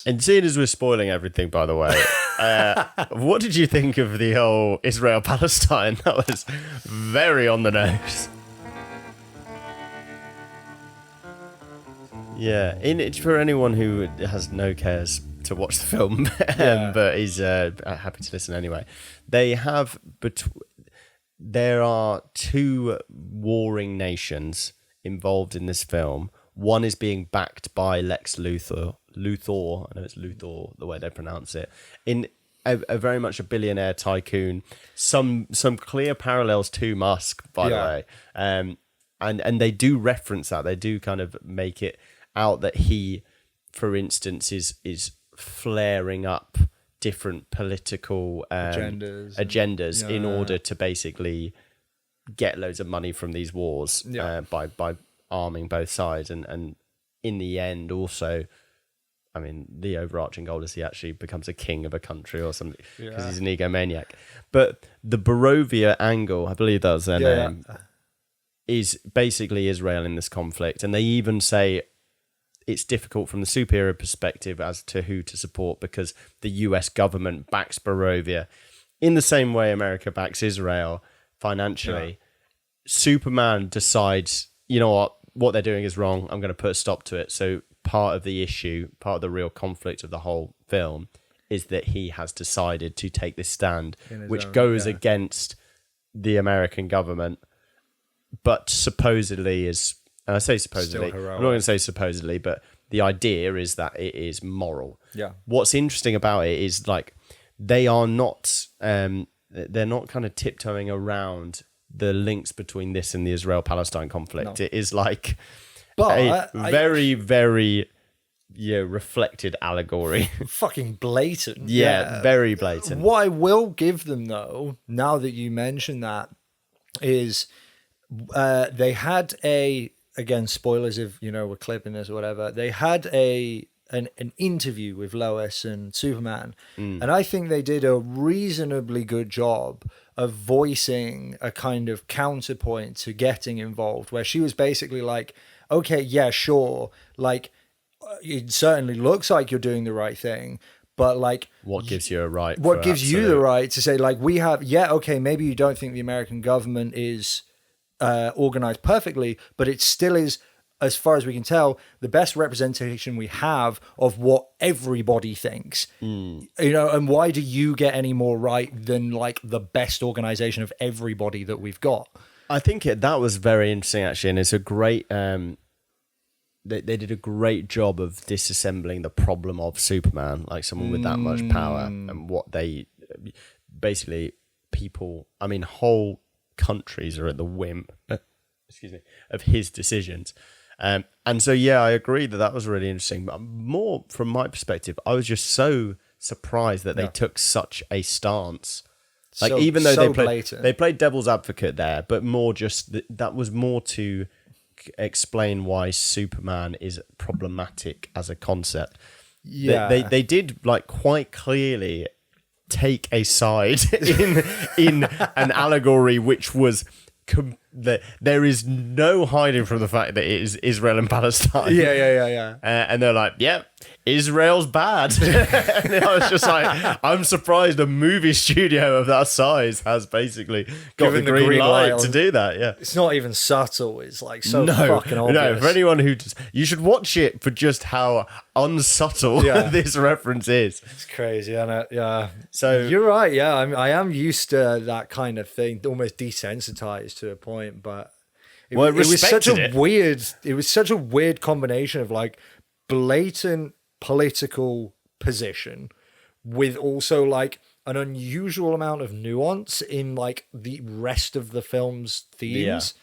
And seeing as we're spoiling everything, by the way, what did you think of the whole Israel-Palestine? That was very on the nose. Yeah, for anyone who has no cares to watch the film, but is happy to listen anyway, there are two warring nations involved in this film. One is being backed by Lex Luthor. I know it's Luthor, the way they pronounce it. In a very much a billionaire tycoon. Some clear parallels to Musk, by the way. And they do reference that. They do kind of make it out that he, for instance, is flaring up different political agendas in order to basically get loads of money from these wars by arming both sides. And in the end, also, I mean, the overarching goal is he actually becomes a king of a country or something because he's an egomaniac. But the Barovia angle, I believe that was their name, is basically Israel in this conflict. And they even say it's difficult from the superhero perspective as to who to support because the US government backs Barovia in the same way America backs Israel financially. Superman decides, you know what they're doing is wrong. I'm going to put a stop to it. So part of the issue, part of the real conflict of the whole film is that he has decided to take this stand, which goes against the American government, but supposedly is, and I say supposedly, I'm not going to say supposedly, but the idea is that it is moral. Yeah. What's interesting about it is like they are not, they're not kind of tiptoeing around the links between this and the Israel-Palestine conflict. No. It is like very, very reflected allegory. Fucking blatant. Yeah, very blatant. What I will give them, though, now that you mention that, is they had again, spoilers if, we're clipping this or whatever, they had an interview with Lois and Superman, and I think they did a reasonably good job of voicing a kind of counterpoint to getting involved, where she was basically like, okay, yeah, sure, like, it certainly looks like you're doing the right thing, but like, what gives you a right? What gives you the right to say, like, we have, okay, maybe you don't think the American government is organized perfectly, but it still is, as far as we can tell, the best representation we have of what everybody thinks. And why do you get any more right than like the best organization of everybody that we've got? I think that was very interesting, actually, and it's a great. They did a great job of disassembling the problem of Superman, like someone with that much power, and what they basically people. I mean, whole countries are at the whim. Of his decisions. And so, I agree that was really interesting. But more from my perspective, I was just so surprised that they took such a stance. Like, even though they played devil's advocate there, but more just that was more to explain why Superman is problematic as a concept. Yeah, they did like quite clearly take a side in an allegory, which was. There is no hiding from the fact that it is Israel and Palestine. Yeah. And they're like, Israel's bad. And I was just like, I'm surprised a movie studio of that size has basically got the green light to do that. Yeah, it's not even subtle. It's like fucking obvious. No, for anyone you should watch it for just how unsubtle this reference is. It's crazy, isn't it? Yeah. So you're right. Yeah, I am used to that kind of thing, almost desensitized to a point, but it was such a weird combination of like blatant political position with also like an unusual amount of nuance in like the rest of the film's themes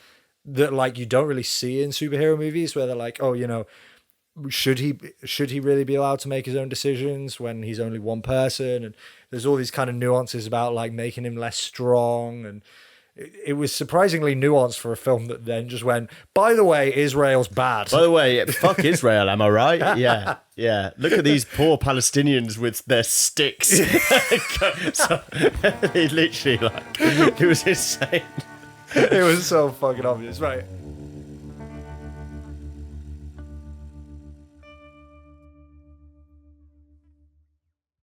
that like you don't really see in superhero movies, where they're like, should he really be allowed to make his own decisions when he's only one person? And there's all these kind of nuances about like making him less strong, and it was surprisingly nuanced for a film that then just went, by the way, Israel's bad. By the way, fuck Israel, am I right? Yeah. Look at these poor Palestinians with their sticks. So, it literally, like, it was insane. It was so fucking obvious. Right.